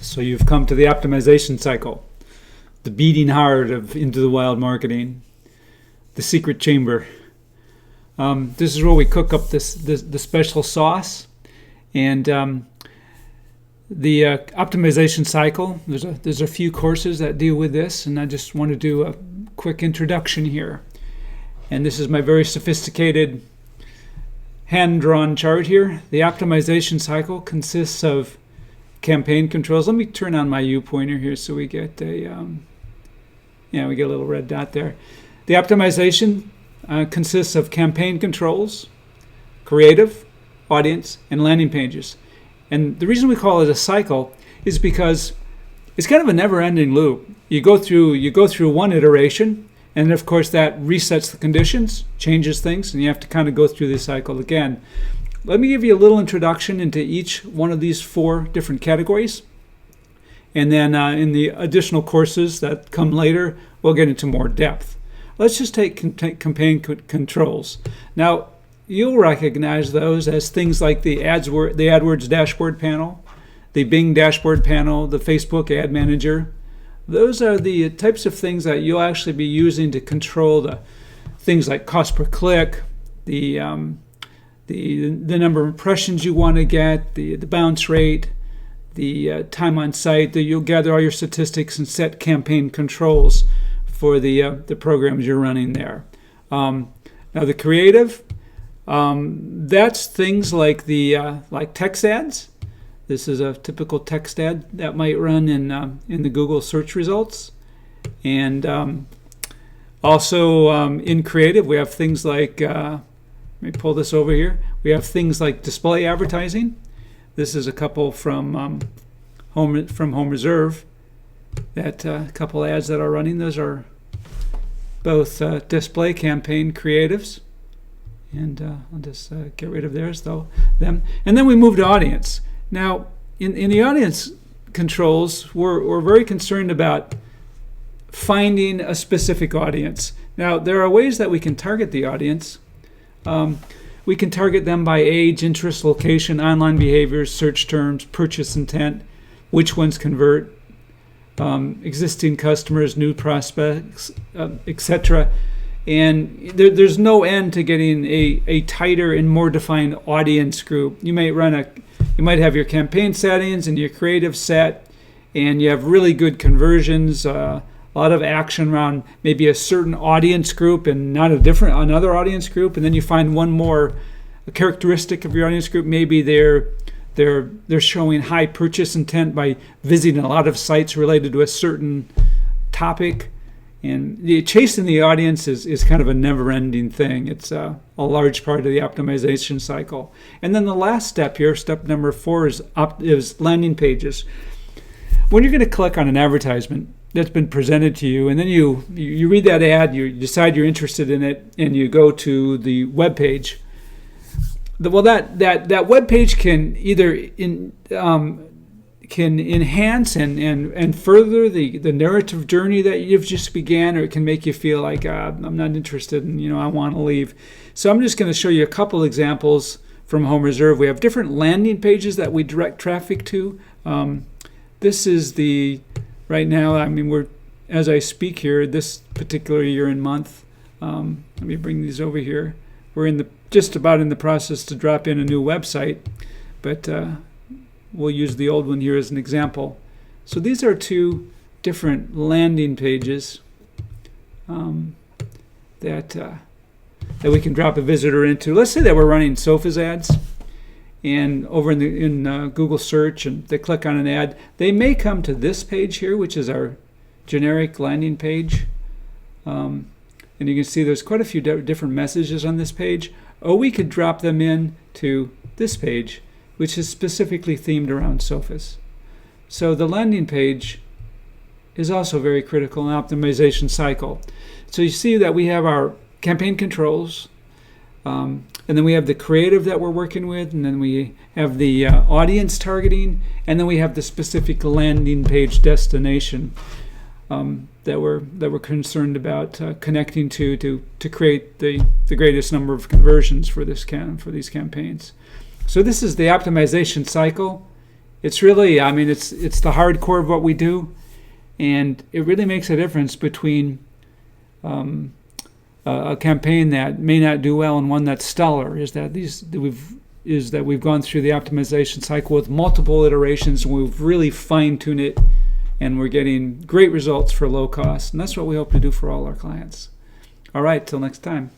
So you've come to the optimization cycle, the beating heart of Into the Wild marketing, the secret chamber. This is where we cook up the special sauce, and the optimization cycle. There's a few courses that deal with this, and I just want to do a quick introduction here. And this is my very sophisticated hand-drawn chart here. The optimization cycle consists of campaign controls. Let me turn on my U pointer here so we get a we get a little red dot there. The optimization consists of campaign controls, creative, audience, and landing pages. And the reason we call it a cycle is because it's kind of a never-ending loop. You go through one iteration, and of course that resets the conditions, changes things, and you have to kind of go through this cycle again. Let me give you a little introduction into each one of these 4 different categories. And then in the additional courses that come later, we'll get into more depth. Let's just take campaign controls. Now, you'll recognize those as things like the AdWords dashboard panel, the Bing dashboard panel, the Facebook ad manager. Those are the types of things that you'll actually be using to control the things like cost per click, the number of impressions you want to get, the bounce rate, the time on site. You'll gather all your statistics and set campaign controls for the programs you're running there. Now the creative, that's things like like text ads. This is a typical text ad that might run in the Google search results. And also in creative, we have things like, let me pull this over here. We have things like display advertising. This is a couple from Home Reserve. That couple ads that are running, those are both display campaign creatives. And I'll just get rid of them. And then we move to audience. Now, in the audience controls, we're very concerned about finding a specific audience. Now, there are ways that we can target the audience. We can target them by age, interest, location, online behaviors, search terms, purchase intent, which ones convert, existing customers, new prospects, etc. And there's no end to getting a tighter and more defined audience group. You might have your campaign settings and your creative set, and you have really good conversions, a lot of action around maybe a certain audience group and not another audience group, and then you find one more characteristic of your audience group. Maybe they're showing high purchase intent by visiting a lot of sites related to a certain topic. And the chasing the audience is kind of a never-ending thing. It's a large part of the optimization cycle. And then the last step here, step number 4, is landing pages. When you're going to click on an advertisement that's been presented to you, and then you read that ad, you decide you're interested in it, and you go to the web page. Well, that web page can either can enhance and further the narrative journey that you've just began, or it can make you feel like I'm not interested and I want to leave. So I'm just going to show you a couple examples from Home Reserve. We have different landing pages that we direct traffic to. This is right now, we're, as I speak here, this particular year and month. Let me bring these over here. We're just about in the process to drop in a new website, but we'll use the old one here as an example. So these are 2 different landing pages that we can drop a visitor into. Let's say that we're running Sofas ads, and over in Google search, and they click on an ad. They may come to this page here, which is our generic landing page. And you can see there's quite a few different messages on this page. Or we could drop them in to this page, which is specifically themed around sofas. So the landing page is also very critical in optimization cycle. So you see that we have our campaign controls, and then we have the creative that we're working with, and then we have the audience targeting, and then we have the specific landing page destination that we're concerned about connecting to create the greatest number of conversions for these campaigns. So this is the optimization cycle it's really, I mean, it's the hardcore of what we do, and it really makes a difference between a campaign that may not do well and one that's stellar. Is that we've gone through the optimization cycle with multiple iterations, and we've really fine-tuned it, and we're getting great results for low cost. And that's what we hope to do for all our clients. All right, till next time.